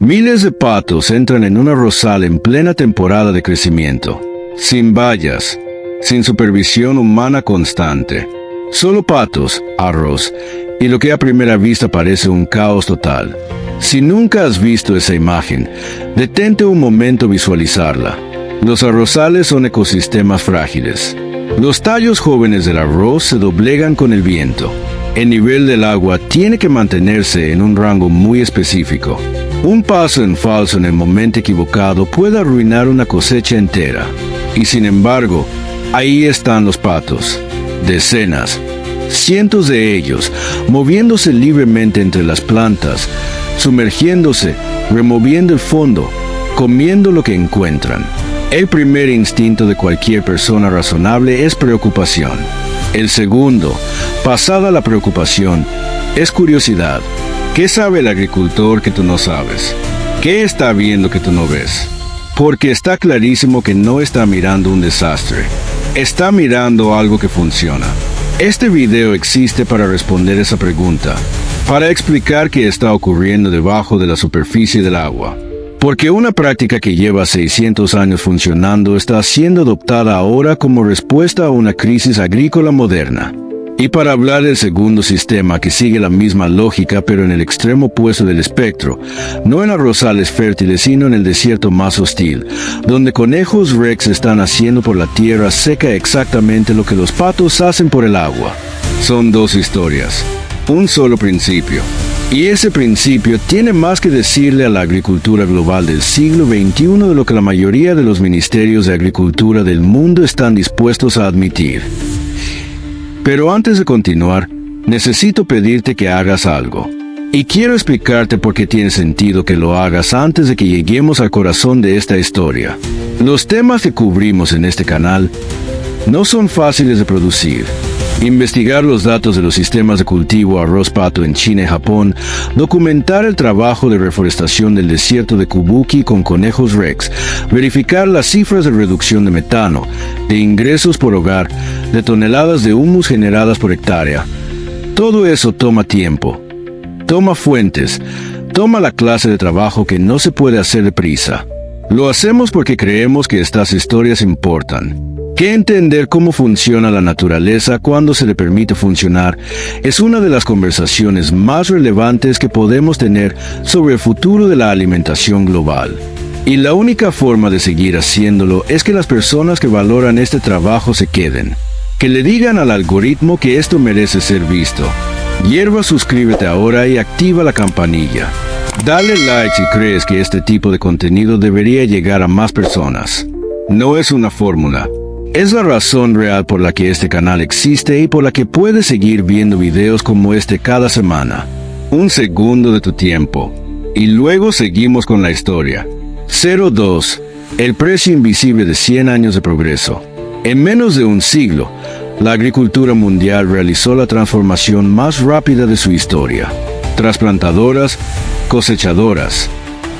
Miles de patos entran en un arrozal en plena temporada de crecimiento, sin vallas, sin supervisión humana constante. Solo patos, arroz, y lo que a primera vista parece un caos total. Si nunca has visto esa imagen, detente un momento a visualizarla. Los arrozales son ecosistemas frágiles. Los tallos jóvenes del arroz se doblegan con el viento. El nivel del agua tiene que mantenerse en un rango muy específico. Un paso en falso en el momento equivocado puede arruinar una cosecha entera. Y sin embargo, ahí están los patos. Decenas, cientos de ellos, moviéndose libremente entre las plantas, sumergiéndose, removiendo el fondo, comiendo lo que encuentran. El primer instinto de cualquier persona razonable es preocupación. El segundo, pasada la preocupación, es curiosidad. ¿Qué sabe el agricultor que tú no sabes? ¿Qué está viendo que tú no ves? Porque está clarísimo que no está mirando un desastre. Está mirando algo que funciona. Este video existe para responder esa pregunta, para explicar qué está ocurriendo debajo de la superficie del agua. Porque una práctica que lleva 600 años funcionando está siendo adoptada ahora como respuesta a una crisis agrícola moderna. Y para hablar del segundo sistema que sigue la misma lógica pero en el extremo opuesto del espectro, no en arrozales fértiles sino en el desierto más hostil, donde conejos rex están haciendo por la tierra seca exactamente lo que los patos hacen por el agua. Son dos historias, un solo principio. Y ese principio tiene más que decirle a la agricultura global del siglo XXI de lo que la mayoría de los ministerios de agricultura del mundo están dispuestos a admitir. Pero antes de continuar, necesito pedirte que hagas algo. Y quiero explicarte por qué tiene sentido que lo hagas antes de que lleguemos al corazón de esta historia. Los temas que cubrimos en este canal no son fáciles de producir. Investigar los datos de los sistemas de cultivo arroz-pato en China y Japón, documentar el trabajo de reforestación del desierto de Kubuki con conejos rex, verificar las cifras de reducción de metano, de ingresos por hogar, de toneladas de humus generadas por hectárea. Todo eso toma tiempo, toma fuentes, toma la clase de trabajo que no se puede hacer deprisa. Lo hacemos porque creemos que estas historias importan. Que entender cómo funciona la naturaleza cuando se le permite funcionar es una de las conversaciones más relevantes que podemos tener sobre el futuro de la alimentación global. Y la única forma de seguir haciéndolo es que las personas que valoran este trabajo se queden. Que le digan al algoritmo que esto merece ser visto. Hierba, suscríbete ahora y activa la campanilla. Dale like si crees que este tipo de contenido debería llegar a más personas. No es una fórmula. Es la razón real por la que este canal existe y por la que puedes seguir viendo videos como este cada semana. Un segundo de tu tiempo. Y luego seguimos con la historia. 02. El precio invisible de 100 años de progreso. En menos de un siglo, la agricultura mundial realizó la transformación más rápida de su historia. Trasplantadoras, cosechadoras,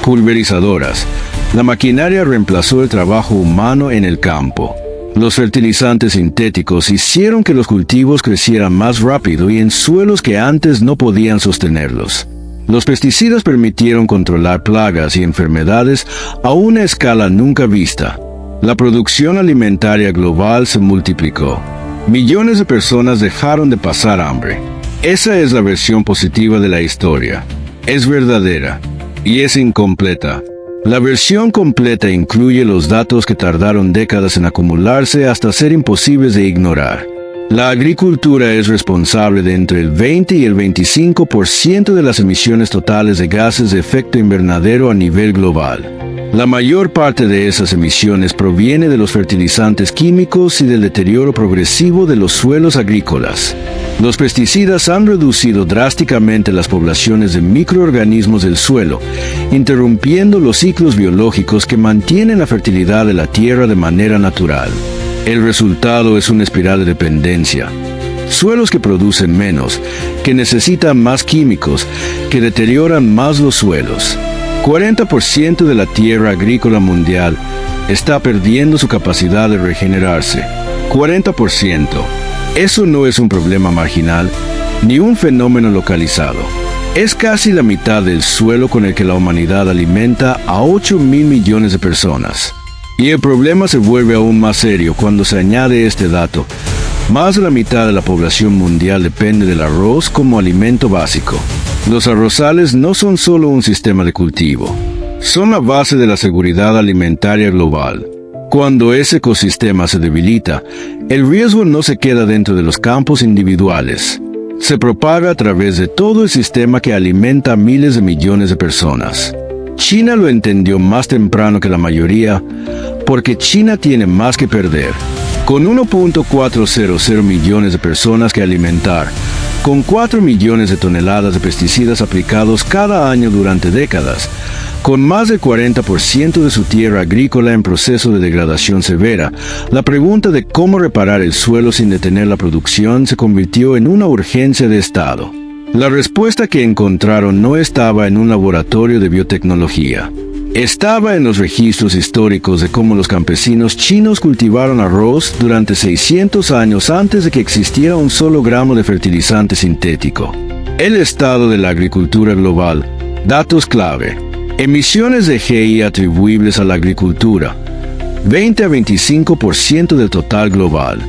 pulverizadoras. La maquinaria reemplazó el trabajo humano en el campo. Los fertilizantes sintéticos hicieron que los cultivos crecieran más rápido y en suelos que antes no podían sostenerlos. Los pesticidas permitieron controlar plagas y enfermedades a una escala nunca vista. La producción alimentaria global se multiplicó. Millones de personas dejaron de pasar hambre. Esa es la versión positiva de la historia. Es verdadera y es incompleta. La versión completa incluye los datos que tardaron décadas en acumularse hasta ser imposibles de ignorar. La agricultura es responsable de entre el 20 y el 25% de las emisiones totales de gases de efecto invernadero a nivel global. La mayor parte de esas emisiones proviene de los fertilizantes químicos y del deterioro progresivo de los suelos agrícolas. Los pesticidas han reducido drásticamente las poblaciones de microorganismos del suelo, interrumpiendo los ciclos biológicos que mantienen la fertilidad de la tierra de manera natural. El resultado es una espiral de dependencia. Suelos que producen menos, que necesitan más químicos, que deterioran más los suelos. 40% de la tierra agrícola mundial está perdiendo su capacidad de regenerarse. 40%. Eso no es un problema marginal, ni un fenómeno localizado. Es casi la mitad del suelo con el que la humanidad alimenta a 8.000 millones de personas. Y el problema se vuelve aún más serio cuando se añade este dato. Más de la mitad de la población mundial depende del arroz como alimento básico. Los arrozales no son solo un sistema de cultivo, son la base de la seguridad alimentaria global. Cuando ese ecosistema se debilita, el riesgo no se queda dentro de los campos individuales. Se propaga a través de todo el sistema que alimenta a miles de millones de personas. China lo entendió más temprano que la mayoría, porque China tiene más que perder. Con 1.400 millones de personas que alimentar, con 4 millones de toneladas de pesticidas aplicados cada año durante décadas, con más del 40% de su tierra agrícola en proceso de degradación severa, la pregunta de cómo reparar el suelo sin detener la producción se convirtió en una urgencia de Estado. La respuesta que encontraron no estaba en un laboratorio de biotecnología. Estaba en los registros históricos de cómo los campesinos chinos cultivaron arroz durante 600 años antes de que existiera un solo gramo de fertilizante sintético. El estado de la agricultura global. Datos clave. Emisiones de GI atribuibles a la agricultura. 20 a 25% del total global.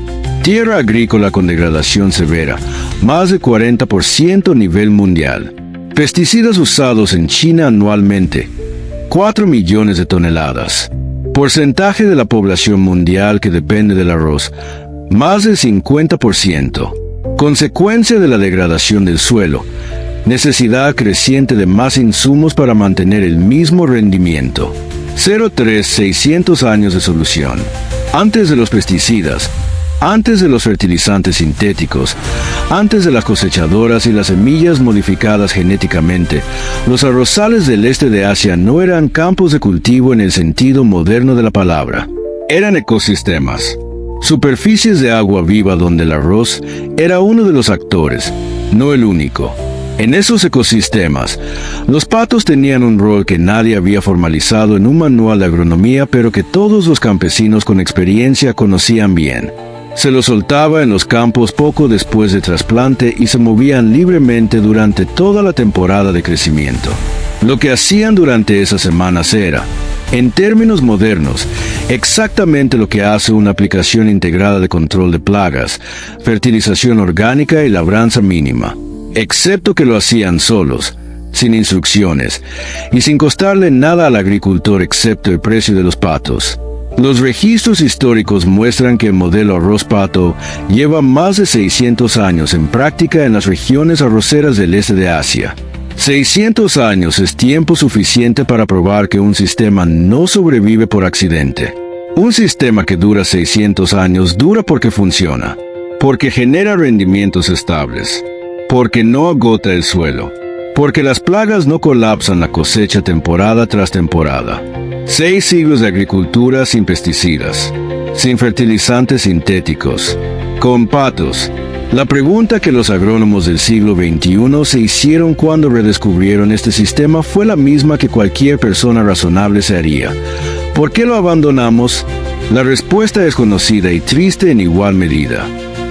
Tierra agrícola con degradación severa. Más de 40% a nivel mundial. Pesticidas usados en China anualmente. 4 millones de toneladas. Porcentaje de la población mundial que depende del arroz, más del 50%. Consecuencia de la degradación del suelo, necesidad creciente de más insumos para mantener el mismo rendimiento. 600 años de solución. Antes de los pesticidas, antes de los fertilizantes sintéticos, antes de las cosechadoras y las semillas modificadas genéticamente, los arrozales del este de Asia no eran campos de cultivo en el sentido moderno de la palabra. Eran ecosistemas. Superficies de agua viva donde el arroz era uno de los actores, no el único. En esos ecosistemas, los patos tenían un rol que nadie había formalizado en un manual de agronomía, pero que todos los campesinos con experiencia conocían bien. Se los soltaba en los campos poco después de trasplante y se movían libremente durante toda la temporada de crecimiento. Lo que hacían durante esas semanas era, en términos modernos, exactamente lo que hace una aplicación integrada de control de plagas, fertilización orgánica y labranza mínima, excepto que lo hacían solos, sin instrucciones, y sin costarle nada al agricultor excepto el precio de los patos. Los registros históricos muestran que el modelo arroz pato lleva más de 600 años en práctica en las regiones arroceras del este de Asia. 600 años es tiempo suficiente para probar que un sistema no sobrevive por accidente. Un sistema que dura 600 años dura porque funciona, porque genera rendimientos estables, porque no agota el suelo, porque las plagas no colapsan la cosecha temporada tras temporada. 6 siglos de agricultura sin pesticidas, sin fertilizantes sintéticos, con patos. La pregunta que los agrónomos del siglo XXI se hicieron cuando redescubrieron este sistema fue la misma que cualquier persona razonable se haría. ¿Por qué lo abandonamos? La respuesta es conocida y triste en igual medida.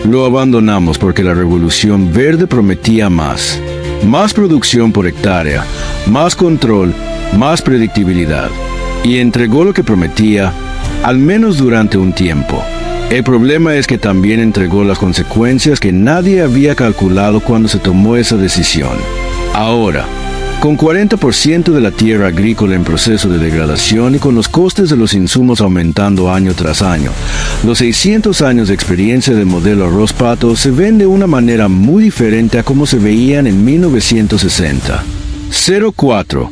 Lo abandonamos porque la revolución verde prometía más. Más producción por hectárea, más control, más predictibilidad. Y entregó lo que prometía, al menos durante un tiempo. El problema es que también entregó las consecuencias que nadie había calculado cuando se tomó esa decisión. Ahora, con 40% de la tierra agrícola en proceso de degradación y con los costes de los insumos aumentando año tras año, los 600 años de experiencia del modelo arroz pato se ven de una manera muy diferente a como se veían en 1960. 04.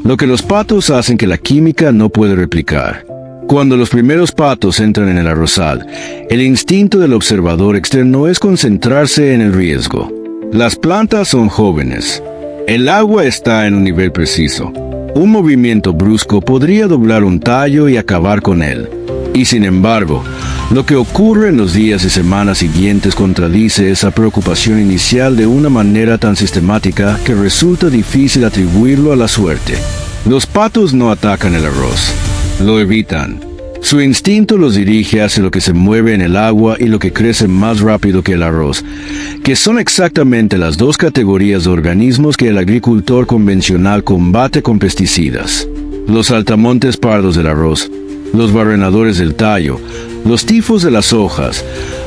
Lo que los patos hacen que la química no puede replicar. Cuando los primeros patos entran en el arrozal, el instinto del observador externo es concentrarse en el riesgo. Las plantas son jóvenes. El agua está en un nivel preciso. Un movimiento brusco podría doblar un tallo y acabar con él. Y sin embargo, lo que ocurre en los días y semanas siguientes contradice esa preocupación inicial de una manera tan sistemática que resulta difícil atribuirlo a la suerte. Los patos no atacan el arroz, lo evitan. Su instinto los dirige hacia lo que se mueve en el agua y lo que crece más rápido que el arroz, que son exactamente las dos categorías de organismos que el agricultor convencional combate con pesticidas. Los saltamontes pardos del arroz, los barrenadores del tallo, los tifos de las hojas,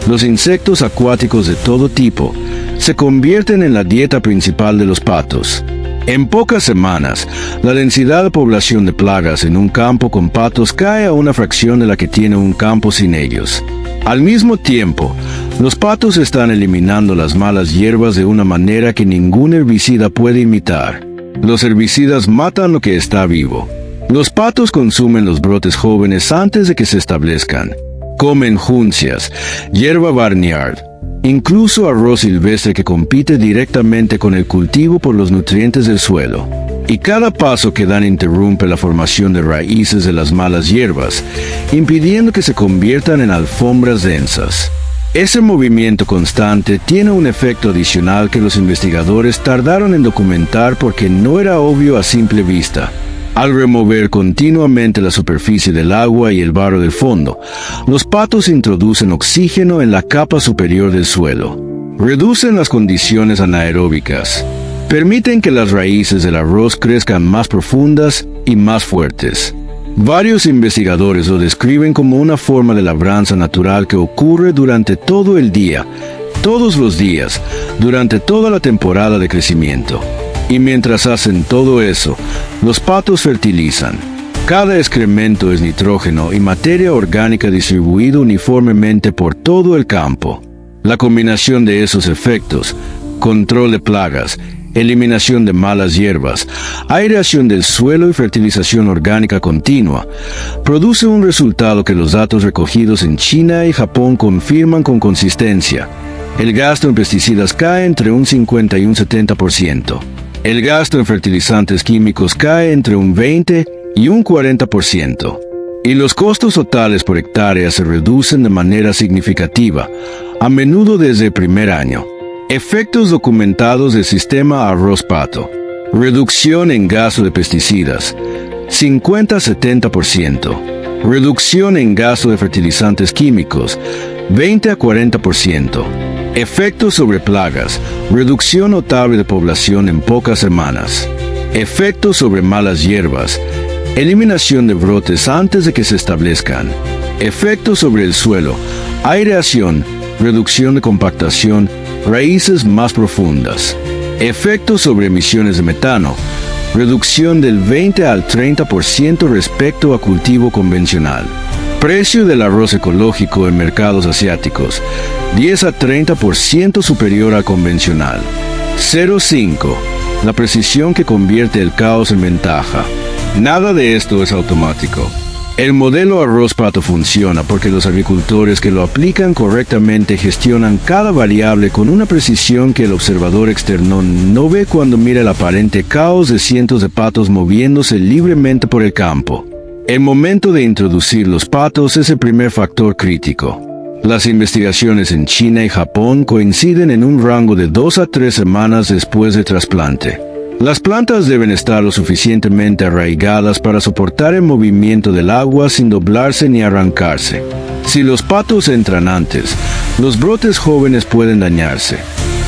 los insectos acuáticos de todo tipo, se convierten en la dieta principal de los patos. En pocas semanas, la densidad de población de plagas en un campo con patos cae a una fracción de la que tiene un campo sin ellos. Al mismo tiempo, los patos están eliminando las malas hierbas de una manera que ningún herbicida puede imitar. Los herbicidas matan lo que está vivo. Los patos consumen los brotes jóvenes antes de que se establezcan. Comen juncias, hierba barnyard, incluso arroz silvestre que compite directamente con el cultivo por los nutrientes del suelo. Y cada paso que dan interrumpe la formación de raíces de las malas hierbas, impidiendo que se conviertan en alfombras densas. Ese movimiento constante tiene un efecto adicional que los investigadores tardaron en documentar porque no era obvio a simple vista. Al remover continuamente la superficie del agua y el barro del fondo, los patos introducen oxígeno en la capa superior del suelo. Reducen las condiciones anaeróbicas. Permiten que las raíces del arroz crezcan más profundas y más fuertes. Varios investigadores lo describen como una forma de labranza natural que ocurre durante todo el día, todos los días, durante toda la temporada de crecimiento. Y mientras hacen todo eso, los patos fertilizan. Cada excremento es nitrógeno y materia orgánica distribuido uniformemente por todo el campo. La combinación de esos efectos, control de plagas, eliminación de malas hierbas, aireación del suelo y fertilización orgánica continua, produce un resultado que los datos recogidos en China y Japón confirman con consistencia. El gasto en pesticidas cae entre un 50 y un 70%. El gasto en fertilizantes químicos cae entre un 20 y un 40%. Y los costos totales por hectárea se reducen de manera significativa, a menudo desde el primer año. Efectos documentados del sistema arroz-pato. Reducción en gasto de pesticidas, 50-70%. Reducción en gasto de fertilizantes químicos, 20-40%. Efectos sobre plagas, reducción notable de población en pocas semanas. Efectos sobre malas hierbas, eliminación de brotes antes de que se establezcan. Efectos sobre el suelo, aireación, reducción de compactación, raíces más profundas. Efectos sobre emisiones de metano, reducción del 20 al 30% respecto a cultivo convencional. Precio del arroz ecológico en mercados asiáticos, 10 a 30% superior al convencional. 0.5. La precisión que convierte el caos en ventaja. Nada de esto es automático. El modelo arroz-pato funciona porque los agricultores que lo aplican correctamente gestionan cada variable con una precisión que el observador externo no ve cuando mira el aparente caos de cientos de patos moviéndose libremente por el campo. El momento de introducir los patos es el primer factor crítico. Las investigaciones en China y Japón coinciden en un rango de 2 a 3 semanas después del trasplante. Las plantas deben estar lo suficientemente arraigadas para soportar el movimiento del agua sin doblarse ni arrancarse. Si los patos entran antes, los brotes jóvenes pueden dañarse.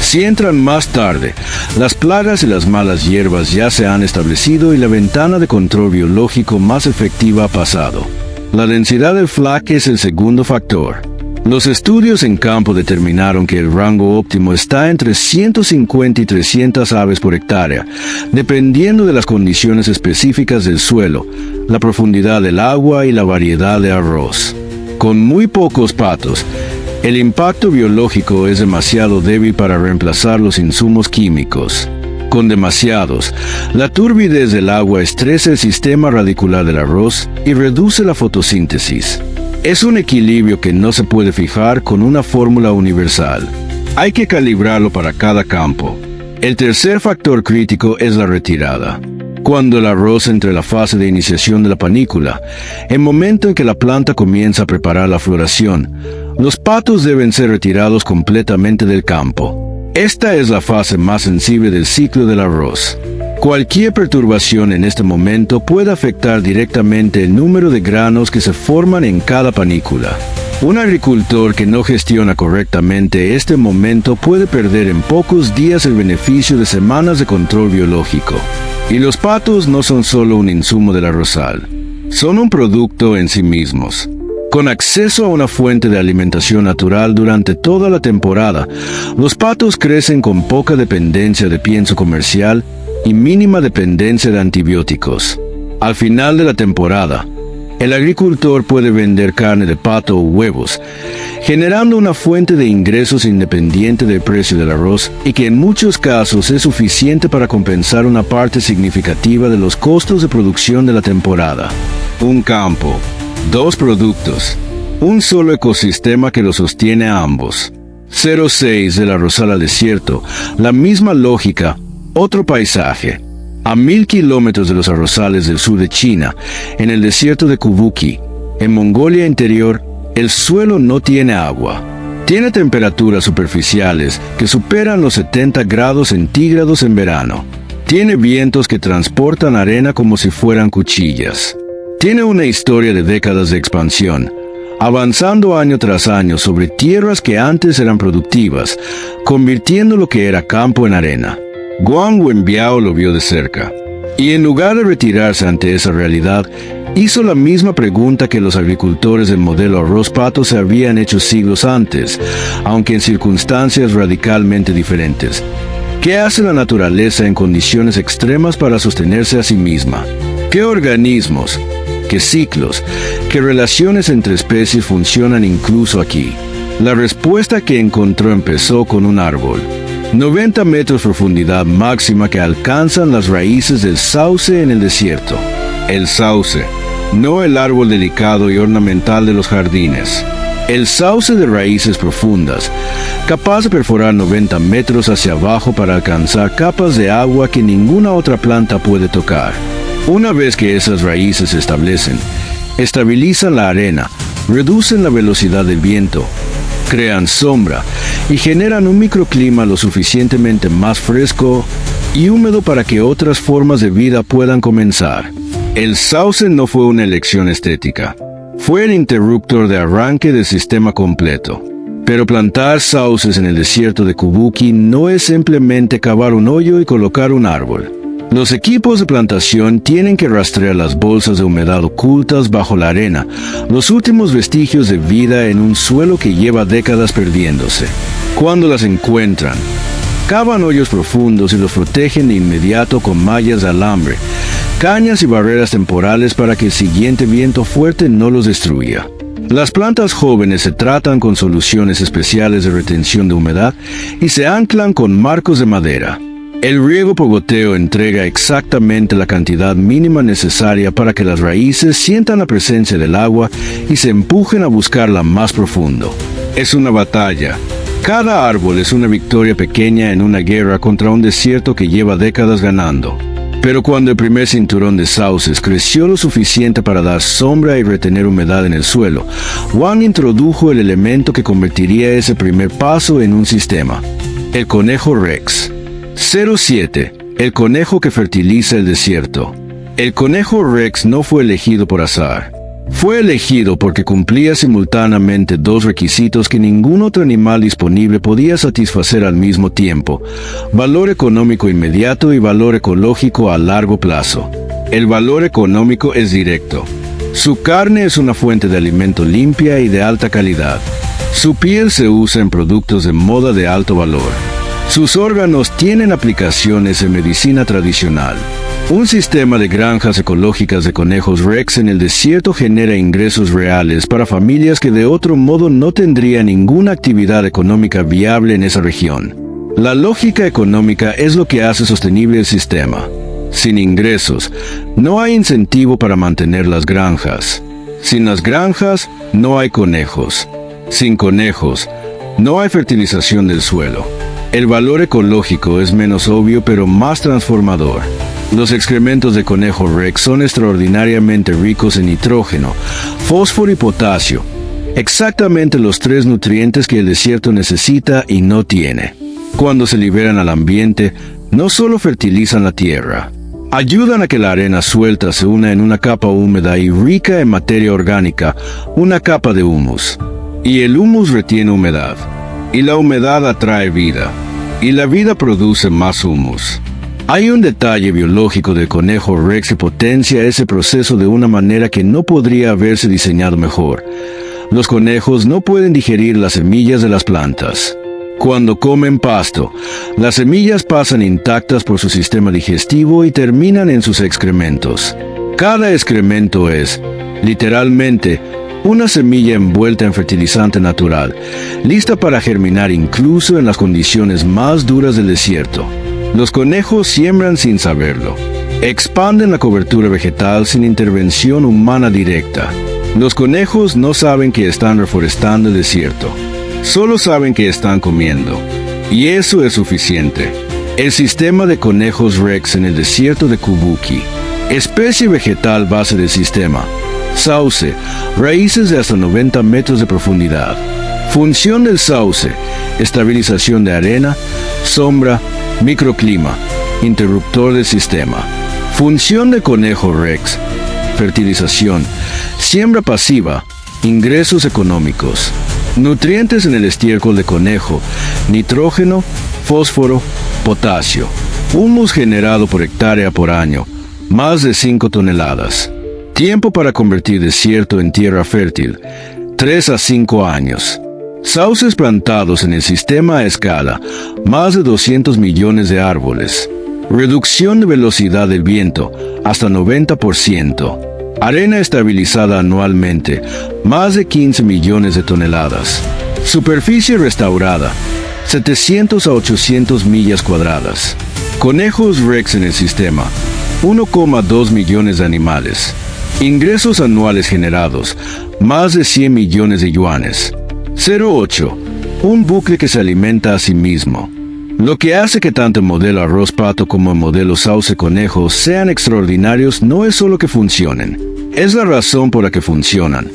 Si entran más tarde, las plagas y las malas hierbas ya se han establecido y la ventana de control biológico más efectiva ha pasado. La densidad del FLAC es el segundo factor. Los estudios en campo determinaron que el rango óptimo está entre 150 y 300 aves por hectárea, dependiendo de las condiciones específicas del suelo, la profundidad del agua y la variedad de arroz. Con muy pocos patos, el impacto biológico es demasiado débil para reemplazar los insumos químicos. Con demasiados, la turbidez del agua estresa el sistema radicular del arroz y reduce la fotosíntesis. Es un equilibrio que no se puede fijar con una fórmula universal. Hay que calibrarlo para cada campo. El tercer factor crítico es la retirada. Cuando el arroz entre la fase de iniciación de la panícula, el momento en que la planta comienza a preparar la floración, los patos deben ser retirados completamente del campo. Esta es la fase más sensible del ciclo del arroz. Cualquier perturbación en este momento puede afectar directamente el número de granos que se forman en cada panícula. Un agricultor que no gestiona correctamente este momento puede perder en pocos días el beneficio de semanas de control biológico. Y los patos no son solo un insumo del arrozal, son un producto en sí mismos. Con acceso a una fuente de alimentación natural durante toda la temporada, los patos crecen con poca dependencia de pienso comercial y mínima dependencia de antibióticos. Al final de la temporada, el agricultor puede vender carne de pato o huevos, generando una fuente de ingresos independiente del precio del arroz y que en muchos casos es suficiente para compensar una parte significativa de los costos de producción de la temporada. Un campo, dos productos, un solo ecosistema que lo sostiene a ambos. 06 del arrozal al desierto, la misma lógica, otro paisaje. A 1000 kilómetros de los arrozales del sur de China, en el desierto de Kubuki, en Mongolia Interior, el suelo no tiene agua. Tiene temperaturas superficiales que superan los 70 grados centígrados en verano. Tiene vientos que transportan arena como si fueran cuchillas. Tiene una historia de décadas de expansión, avanzando año tras año sobre tierras que antes eran productivas, convirtiendo lo que era campo en arena. Guan Wenbiao lo vio de cerca, y en lugar de retirarse ante esa realidad, hizo la misma pregunta que los agricultores del modelo arroz pato se habían hecho siglos antes, aunque en circunstancias radicalmente diferentes. ¿Qué hace la naturaleza en condiciones extremas para sostenerse a sí misma? ¿Qué organismos, qué ciclos, qué relaciones entre especies funcionan incluso aquí? La respuesta que encontró empezó con un árbol. 90 metros de profundidad máxima que alcanzan las raíces del sauce en el desierto. El sauce, no el árbol delicado y ornamental de los jardines. El sauce de raíces profundas, capaz de perforar 90 metros hacia abajo para alcanzar capas de agua que ninguna otra planta puede tocar. Una vez que esas raíces se establecen, estabilizan la arena, reducen la velocidad del viento, crean sombra y generan un microclima lo suficientemente más fresco y húmedo para que otras formas de vida puedan comenzar. El sauce no fue una elección estética, fue el interruptor de arranque del sistema completo. Pero plantar sauces en el desierto de Kubuki no es simplemente cavar un hoyo y colocar un árbol. Los equipos de plantación tienen que rastrear las bolsas de humedad ocultas bajo la arena, los últimos vestigios de vida en un suelo que lleva décadas perdiéndose. Cuando las encuentran, cavan hoyos profundos y los protegen de inmediato con mallas de alambre, cañas y barreras temporales para que el siguiente viento fuerte no los destruya. Las plantas jóvenes se tratan con soluciones especiales de retención de humedad y se anclan con marcos de madera. El riego por goteo entrega exactamente la cantidad mínima necesaria para que las raíces sientan la presencia del agua y se empujen a buscarla más profundo. Es una batalla. Cada árbol es una victoria pequeña en una guerra contra un desierto que lleva décadas ganando. Pero cuando el primer cinturón de sauces creció lo suficiente para dar sombra y retener humedad en el suelo, Wang introdujo el elemento que convertiría ese primer paso en un sistema: el conejo Rex. 07. El conejo que fertiliza el desierto. El conejo Rex no fue elegido por azar. Fue elegido porque cumplía simultáneamente dos requisitos que ningún otro animal disponible podía satisfacer al mismo tiempo: valor económico inmediato y valor ecológico a largo plazo. El valor económico es directo. Su carne es una fuente de alimento limpia y de alta calidad. Su piel se usa en productos de moda de alto valor. Sus órganos tienen aplicaciones en medicina tradicional. Un sistema de granjas ecológicas de conejos Rex en el desierto genera ingresos reales para familias que de otro modo no tendrían ninguna actividad económica viable en esa región. La lógica económica es lo que hace sostenible el sistema. Sin ingresos, no hay incentivo para mantener las granjas. Sin las granjas, no hay conejos. Sin conejos, no hay fertilización del suelo. El valor ecológico es menos obvio pero más transformador. Los excrementos de conejo Rex son extraordinariamente ricos en nitrógeno, fósforo y potasio, exactamente los tres nutrientes que el desierto necesita y no tiene. Cuando se liberan al ambiente, no solo fertilizan la tierra, Ayudan a que la arena suelta se una en una capa húmeda y rica en materia orgánica, una capa de humus. Y el humus retiene humedad. Y la humedad atrae vida. Y la vida produce más humus. Hay un detalle biológico del conejo Rex que potencia ese proceso de una manera que no podría haberse diseñado mejor. Los conejos no pueden digerir las semillas de las plantas. Cuando comen pasto, las semillas pasan intactas por su sistema digestivo y terminan en sus excrementos. Cada excremento es, literalmente, una semilla envuelta en fertilizante natural, lista para germinar incluso en las condiciones más duras del desierto. Los conejos siembran sin saberlo. Expanden la cobertura vegetal sin intervención humana directa. Los conejos no saben que están reforestando el desierto. Solo saben que están comiendo. Y eso es suficiente. El sistema de conejos Rex en el desierto de Kubuki. Especie vegetal base del sistema. Sauce, raíces de hasta 90 metros de profundidad. Función del sauce, estabilización de arena, sombra, microclima, interruptor del sistema. Función del conejo Rex, fertilización, siembra pasiva, ingresos económicos. Nutrientes en el estiércol de conejo, nitrógeno, fósforo, potasio. Humus generado por hectárea por año, más de 5 toneladas. Tiempo para convertir desierto en tierra fértil, 3 a 5 años. Sauces plantados en el sistema a escala, más de 200 millones de árboles. Reducción de velocidad del viento, hasta 90%. Arena estabilizada anualmente, más de 15 millones de toneladas. Superficie restaurada, 700 a 800 millas cuadradas. Conejos Rex en el sistema, 1,2 millones de animales. Ingresos anuales generados, más de 100 millones de yuanes. 08. Un bucle que se alimenta a sí mismo. Lo que hace que tanto el modelo arroz pato como el modelo sauce conejo sean extraordinarios no es solo que funcionen, es la razón por la que funcionan.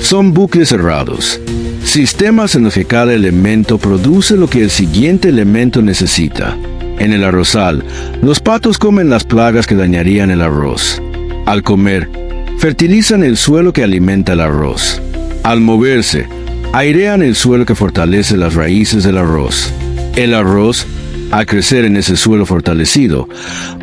Son bucles cerrados. Sistemas en los que cada elemento produce lo que el siguiente elemento necesita. En el arrozal, los patos comen las plagas que dañarían el arroz. Al comer, fertilizan el suelo que alimenta el arroz. Al moverse, airean el suelo que fortalece las raíces del arroz. El arroz, al crecer en ese suelo fortalecido,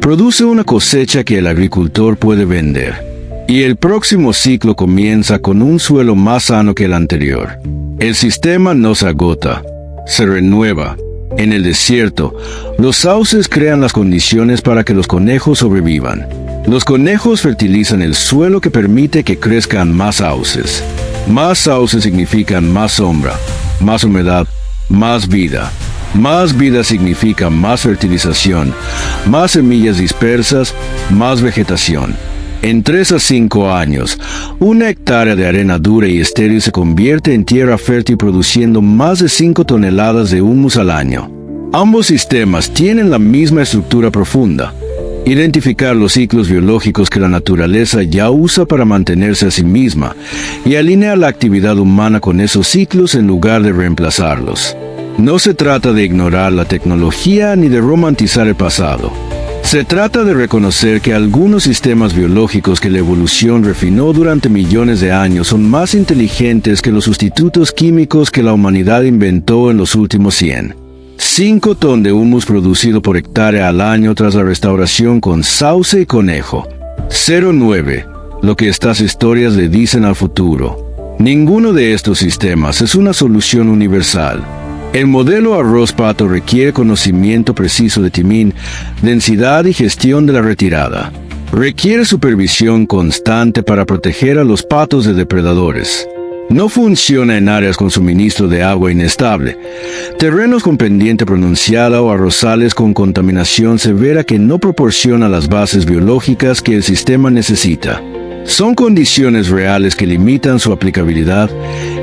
produce una cosecha que el agricultor puede vender. Y el próximo ciclo comienza con un suelo más sano que el anterior. El sistema no se agota, se renueva. En el desierto, los sauces crean las condiciones para que los conejos sobrevivan. Los conejos fertilizan el suelo que permite que crezcan más sauces. Más sauces significan más sombra, más humedad, más vida. Más vida significa más fertilización, más semillas dispersas, más vegetación. En 3 a 5 años, una hectárea de arena dura y estéril se convierte en tierra fértil produciendo más de 5 toneladas de humus al año. Ambos sistemas tienen la misma estructura profunda. Identificar los ciclos biológicos que la naturaleza ya usa para mantenerse a sí misma y alinear la actividad humana con esos ciclos en lugar de reemplazarlos. No se trata de ignorar la tecnología ni de romantizar el pasado. Se trata de reconocer que algunos sistemas biológicos que la evolución refinó durante millones de años son más inteligentes que los sustitutos químicos que la humanidad inventó en los últimos 100. 5 ton de humus producido por hectárea al año tras la restauración con sauce y conejo. 09. Lo que estas historias le dicen al futuro. Ninguno de estos sistemas es una solución universal. El modelo arroz pato requiere conocimiento preciso de timing, densidad y gestión de la retirada. Requiere supervisión constante para proteger a los patos de depredadores. No funciona en áreas con suministro de agua inestable, terrenos con pendiente pronunciada o arrozales con contaminación severa que no proporcionan las bases biológicas que el sistema necesita. Son condiciones reales que limitan su aplicabilidad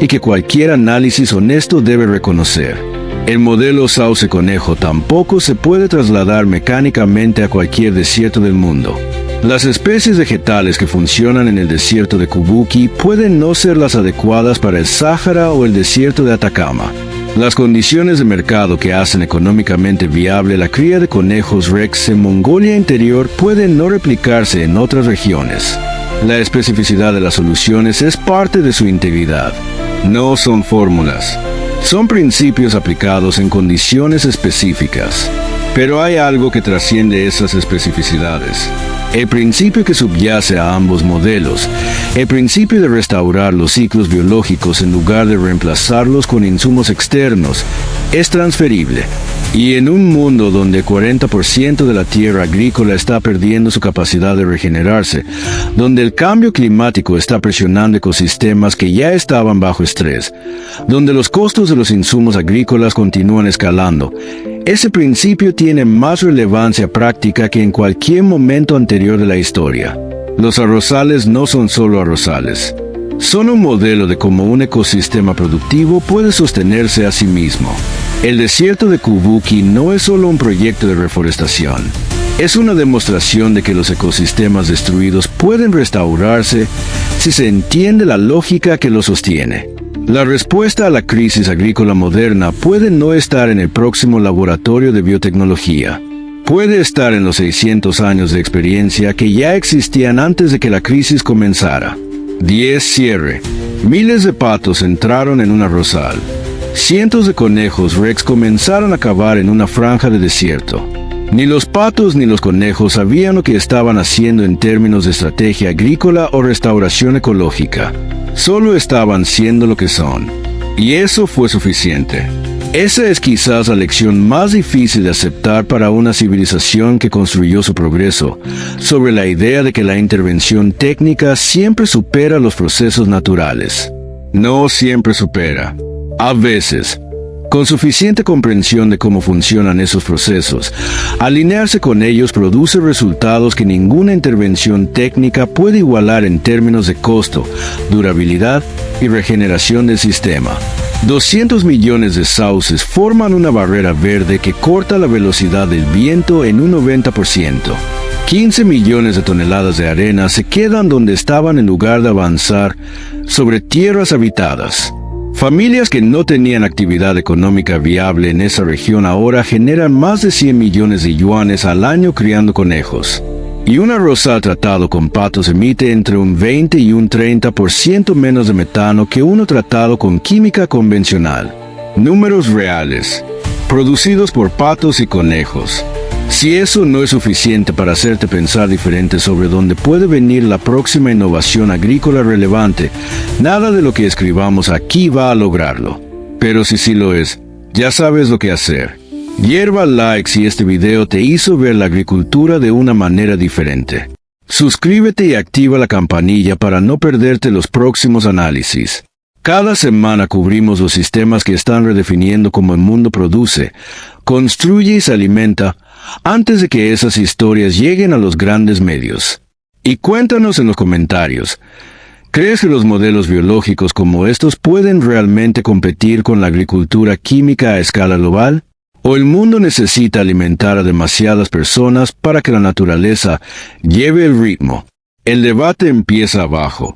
y que cualquier análisis honesto debe reconocer. El modelo sauce conejo tampoco se puede trasladar mecánicamente a cualquier desierto del mundo. Las especies vegetales que funcionan en el desierto de Kubuki pueden no ser las adecuadas para el Sáhara o el desierto de Atacama. Las condiciones de mercado que hacen económicamente viable la cría de conejos rex en Mongolia Interior pueden no replicarse en otras regiones. La especificidad de las soluciones es parte de su integridad. No son fórmulas. Son principios aplicados en condiciones específicas. Pero hay algo que trasciende esas especificidades. El principio que subyace a ambos modelos, el principio de restaurar los ciclos biológicos en lugar de reemplazarlos con insumos externos, es transferible. Y en un mundo donde el 40% de la tierra agrícola está perdiendo su capacidad de regenerarse, donde el cambio climático está presionando ecosistemas que ya estaban bajo estrés, donde los costos de los insumos agrícolas continúan escalando, ese principio tiene más relevancia práctica que en cualquier momento anterior de la historia. Los arrozales no son solo arrozales. Son un modelo de cómo un ecosistema productivo puede sostenerse a sí mismo. El desierto de Kubuki no es solo un proyecto de reforestación. Es una demostración de que los ecosistemas destruidos pueden restaurarse si se entiende la lógica que los sostiene. La respuesta a la crisis agrícola moderna puede no estar en el próximo laboratorio de biotecnología. Puede estar en los 600 años de experiencia que ya existían antes de que la crisis comenzara. 10 cierre. Miles de patos entraron en un arrozal. Cientos de conejos rex comenzaron a cavar en una franja de desierto. Ni los patos ni los conejos sabían lo que estaban haciendo en términos de estrategia agrícola o restauración ecológica. Solo estaban siendo lo que son. Y eso fue suficiente. Esa es quizás la lección más difícil de aceptar para una civilización que construyó su progreso, sobre la idea de que la intervención técnica siempre supera los procesos naturales. No siempre supera. A veces, con suficiente comprensión de cómo funcionan esos procesos, alinearse con ellos produce resultados que ninguna intervención técnica puede igualar en términos de costo, durabilidad y regeneración del sistema. 200 millones de sauces forman una barrera verde que corta la velocidad del viento en un 90%. 15 millones de toneladas de arena se quedan donde estaban en lugar de avanzar sobre tierras habitadas. Familias que no tenían actividad económica viable en esa región ahora generan más de 100 millones de yuanes al año criando conejos. Y un arrozal tratado con patos emite entre un 20 y un 30% menos de metano que uno tratado con química convencional. Números reales, producidos por patos y conejos. Si eso no es suficiente para hacerte pensar diferente sobre dónde puede venir la próxima innovación agrícola relevante, nada de lo que escribamos aquí va a lograrlo. Pero si sí lo es, ya sabes lo que hacer. Hierva like si este video te hizo ver la agricultura de una manera diferente. Suscríbete y activa la campanilla para no perderte los próximos análisis. Cada semana cubrimos los sistemas que están redefiniendo cómo el mundo produce, construye y se alimenta antes de que esas historias lleguen a los grandes medios. Y cuéntanos en los comentarios, ¿crees que los modelos biológicos como estos pueden realmente competir con la agricultura química a escala global? ¿O el mundo necesita alimentar a demasiadas personas para que la naturaleza lleve el ritmo? El debate empieza abajo.